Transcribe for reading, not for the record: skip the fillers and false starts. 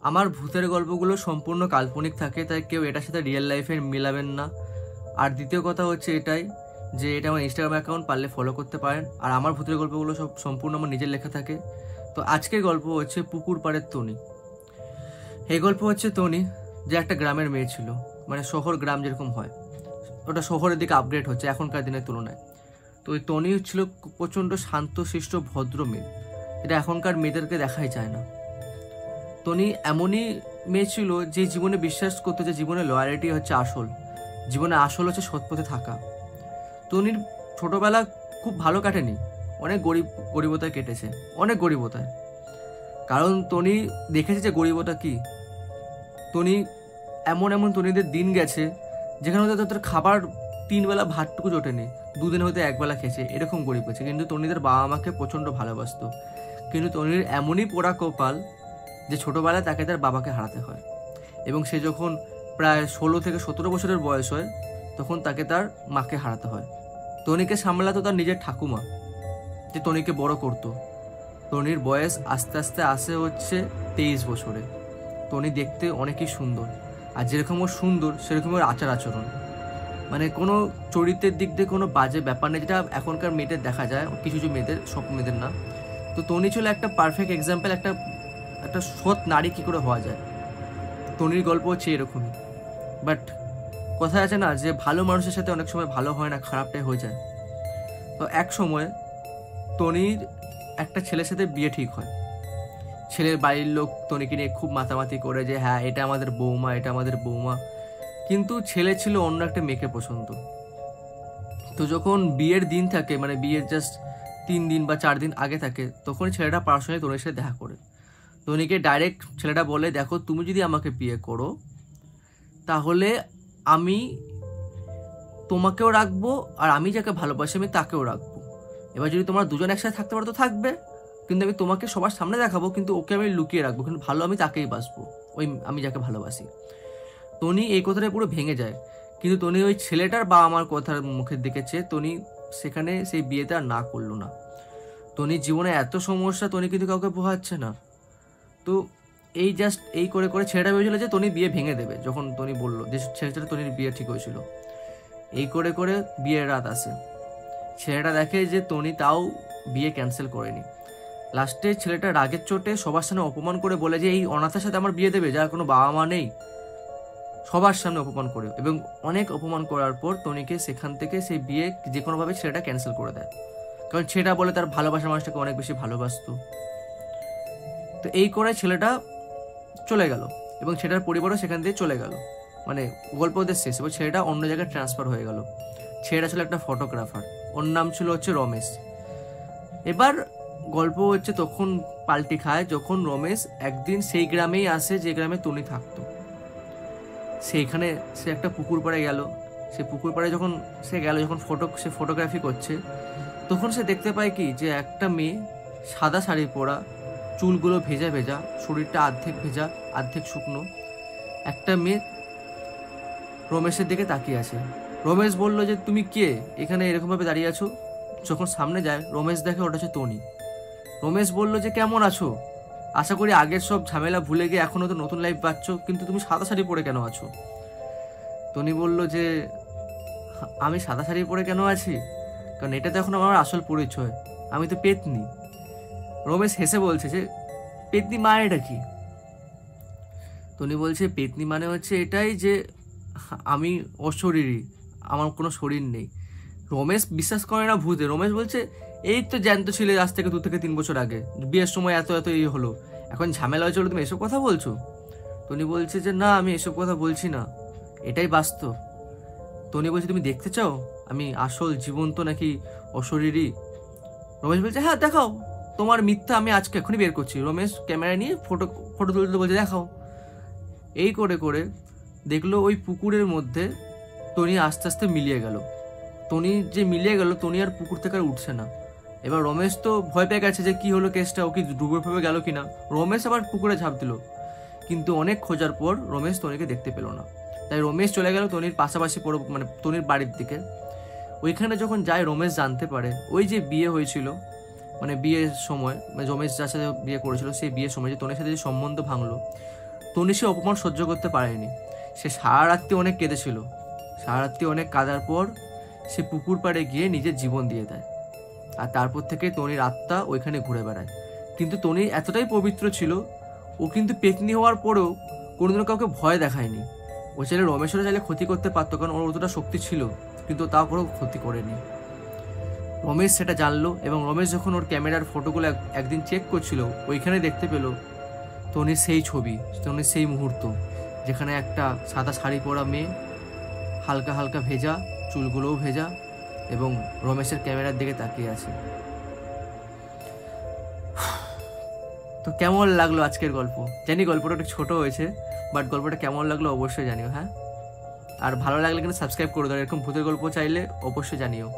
আমার ভূতের গল্পগুলো সম্পূর্ণ কাল্পনিক থাকে, তাই কেউ এটার সাথে রিয়েল লাইফে মিলাবেন না। আর দ্বিতীয় কথা হচ্ছে এটাই যে এটা আমার ইনস্টাগ্রাম অ্যাকাউন্ট, পারলে ফলো করতে পারেন। আর আমার ভূতের গল্পগুলো সব সম্পূর্ণ আমার নিজের লেখা থাকে। তো আজকের গল্প হচ্ছে পুকুর পাড়ের টনি। এই গল্প হচ্ছে টনি, যে একটা গ্রামের মেয়ে ছিল, মানে শহর গ্রাম যেরকম হয়, ওটা শহরের দিকে আপগ্রেড হচ্ছে এখনকার দিনের তুলনায়। তো ওই টনি ছিল প্রচণ্ড শান্তশিষ্ট ভদ্র মেয়ে, যেটা এখনকার মেয়েদেরকে দেখাই যায় না। টনি এমনই মেয়ে ছিল যে জীবনে বিশ্বাস করতো যে জীবনে লয়ালিটি হচ্ছে আসল, জীবনে আসল হচ্ছে সৎ পথে থাকা। টনির ছোটবেলা খুব ভালো কাটেনি, অনেক গরিবতায় কেটেছে, অনেক গরিবতায়। কারণ টনি দেখেছে যে গরিবতা কি। টনি এমন এমন টনিদের দিন গেছে যেখানে হয়তো তাদের খাবার 3 বেলা ভাতটুকু জোটেনি, 2 দিন হয়তো 1 বেলা খেয়েছে, এরকম গরিব হয়েছে। কিন্তু টনিদের বাবা মাকে প্রচণ্ড ভালোবাসতো। কিন্তু টনির এমনই পোড়া কপাল যে ছোটবেলায় তাকে তার বাবাকে হারাতে হয়, এবং সে যখন প্রায় 16 থেকে 17 বছরের বয়স হয় তখন তাকে তার মাকে হারাতে হয়। টনিকে সামলাতো তার নিজের ঠাকুমা, যে টনিকে বড় করতো। টনির বয়স আস্তে আস্তে আসে হচ্ছে 23 বছরে। টনি দেখতে অনেকই সুন্দর, আর যেরকম ও সুন্দর সেরকম ওর আচার আচরণ, মানে কোনো চরিত্রের দিক দিয়ে কোনো বাজে ব্যাপার নেই, যেটা এখনকার মেয়েদের দেখা যায়, কিছু কিছু মেয়েদের, সব মেয়েদের না। তো টনি ছিল একটা পারফেক্ট এক্সাম্পল, একটা একটা সৎ নারী কী করে হওয়া যায়। টনির গল্প হচ্ছে এরকমই। বাট কথা আছে না যে ভালো মানুষের সাথে অনেক সময় ভালো হয় না, খারাপটাই হয়ে যায়। তো এক সময় টনির একটা ছেলের সাথে বিয়ে ঠিক হয়। ছেলের বাড়ির লোক টনিকে নিয়ে খুব মাতামাতি করে যে হ্যাঁ এটা আমাদের বৌমা, এটা আমাদের বৌমা। কিন্তু ছেলে ছিল অন্য একটা মেয়েকে পছন্দ। তো যখন বিয়ের দিন থাকে, মানে বিয়ের জাস্ট 3 দিন বা 4 দিন আগে থাকে, তখন ছেলেটা পার্সোনালি টনির সাথে দেখা করে। টনিকে ডাইরেক্ট ছেলেটা বলে, দেখো তুমি যদি আমাকে বিয়ে করো তাহলে আমি তোমাকেও রাখবো, আর আমি যাকে ভালোবাসি আমি তাকেও রাখবো। এবার যদি তোমরা দুজন একসাথে থাকতে পারো তো থাকবে, কিন্তু আমি তোমাকে সবার সামনে দেখাবো, কিন্তু ওকে আমি লুকিয়ে রাখবো, কিন্তু ভালো আমি তাকেই বাসবো, ওই আমি যাকে ভালোবাসি। টনি এই কথাটা পুরো ভেঙে যায়। কিন্তু টনি ওই ছেলেটার বাবা মার কথার মুখের দিকে চেয়ে টনি সেখানে সেই বিয়েতে আর না করলো না। টনির জীবনে এত সমস্যা, টনি কিন্তু কাউকে পোহাচ্ছে না। তো এই জাস্ট এই করে করে ছেলেটা ভেবেছিল যে টনি বিয়ে ভেঙে দেবে, যখন টনি বললো যে ছেলেটা টনির বিয়ে ঠিক হয়েছিল। এই করে করে বিয়ের রাত আসে, ছেলেটা দেখে যে টনি তাও বিয়ে ক্যান্সেল করেনি। লাস্টে ছেলেটা রাগের চোটে সবার সামনে অপমান করে বলে যে এই অনাথের সাথে আমার বিয়ে দেবে, যার কোনো বাবা মা নেই, সবার সামনে অপমান করে। এবং অনেক অপমান করার পর টনিকে সেখান থেকে সেই বিয়ে যে কোনোভাবে ছেলেটা ক্যান্সেল করে দেয়, কারণ ছেলেটা বলে তার ভালোবাসার মানুষটাকে অনেক বেশি ভালোবাসতো। তো এই করে ছেলেটা চলে গেল, এবং ছেলেটার পরিবারও সেখান থেকে চলে গেল, মানে গল্প ওদের শেষ। এবার ছেলেটা অন্য জায়গায় ট্রান্সফার হয়ে গেল। ছেলেটা ছিল একটা ফটোগ্রাফার, ওর নাম ছিল হচ্ছে রমেশ। এবার গল্প হচ্ছে তখন পাল্টি খায় যখন রমেশ একদিন সেই গ্রামেই আসে যে গ্রামে টনি থাকতো। সেইখানে সে একটা পুকুর পাড়ে গেল। সে পুকুর পাড়ে যখন সে গেল, যখন সে ফটোগ্রাফি করছে, তখন সে দেখতে পায় কি যে একটা মেয়ে সাদা শাড়ি পরা, চুলগুলো ভেজা ভেজা, শরীরটা অর্ধেক ভেজা অর্ধেক শুকনো, একটা মেয়ে রমেশের দিকে তাকিয়ে আছে। রমেশ বলল যে তুমি কে, এখানে এরকমভাবে দাঁড়িয়ে আছো? যখন সামনে যায় রমেশ দেখে ওটা হচ্ছে টনি। রমেশ বলল যে কেমন আছো, আশা করি আগের সব ঝামেলা ভুলে গিয়ে এখনো তো নতুন লাইফ পাচ্ছ, কিন্তু তুমি সাদা শাড়ি পরে কেন আছো? টনি বলল যে আমি সাদা শাড়ি পরে কেন আছি, কারণ এটা তো এখন আমার আসল পরিচয়, আমি তো পেতনি। রমেশ হেসে বলছে যে পেতনি মানেটা কি? টনি বলছে পেতনি মানে হচ্ছে এটাই যে আমি অশরীরী, আমার কোনো শরীর নেই। রমেশ বিশ্বাস করে না ভূতে। রমেশ বলছে এই তো জ্যান্ত ছিলে আজ থেকে 2 থেকে 3 বছর আগে, বিয়ের সময় এত এত এই হলো, এখন ঝামেলা হয়েছিল, তুমি এসব কথা বলছো? টনি বলছে যে না আমি এসব কথা বলছি না, এটাই বাস্তব। টনি বলছে তুমি দেখতে চাও আমি আসল জীবন্ত নাকি অশরীরী? রমেশ বলছে হ্যাঁ দেখাও, তোমার মিথ্যা আমি আজকে এখনই বের করছি। রমেশ ক্যামেরা নিয়ে ফটো ফটো তুলতে বলছে দেখাও। এই করে করে দেখলো ওই পুকুরের মধ্যে টনি আস্তে আস্তে মিলিয়ে গেল। টনি যে মিলিয়ে গেল, টনি আর পুকুর থেকে আর উঠছে না। এবার রমেশ তো ভয় পেয়ে গেছে যে কি হলো কেসটা, ও কি ডুবে ফুবে গেল কিনা। রমেশ আবার পুকুরে ঝাঁপ দিল, কিন্তু অনেক খোঁজার পর রমেশ টনিকে দেখতে পেল না। তাই রমেশ চলে গেল টনির পাশাপাশি মানে টনির বাড়ির দিকে। ওইখানে যখন যায় রমেশ জানতে পারে ওই যে বিয়ে হয়েছিল, মানে বিয়ের সময়, মানে রমেশ যার সাথে বিয়ে করেছিল সেই বিয়ের সময় যে টনির সাথে যে সম্বন্ধ ভাঙলো, তনি সে অপমান সহ্য করতে পারেনি। সে সারা রাত্রি অনেক কেঁদেছিল। সারা রাত্রি অনেক কাঁদার পর সে পুকুর পাড়ে গিয়ে নিজের জীবন দিয়ে দেয়। আর তারপর থেকে তনির আত্মা ওইখানে ঘুরে বেড়ায়। কিন্তু তনি এতটাই পবিত্র ছিল, ও কিন্তু পেতনি হওয়ার পরেও কোনোদিনও কাউকে ভয় দেখায়নি। ও চাইলে রমেশেরও চাইলে ক্ষতি করতে পারতো, কারণ ওর অতটা শক্তি ছিল, কিন্তু তাও কোনো ক্ষতি করেনি। রমেশ সেটা জানলো, এবং রমেশ যখন ওর ক্যামেরার ফটোগুলো একদিন চেক করছিল, ওইখানে দেখতে পেল তনির সেই ছবি, তনির সেই মুহূর্ত, যেখানে একটা সাদা শাড়ি পরা মেয়ে, হালকা হালকা ভেজা, চুলগুলোও ভেজা, এবং রমেশের ক্যামেরার দিকে তাকিয়ে আছে। তো কেমন লাগলো আজকের গল্প? জানি গল্পটা একটু ছোট হয়েছে, বাট গল্পটা কেমন লাগলো অবশ্যই জানিও। হ্যাঁ, আর ভালো লাগলে কিন্তু সাবস্ক্রাইব করে দাও। এরকম ভূতের গল্প চাইলে অবশ্যই জানিও।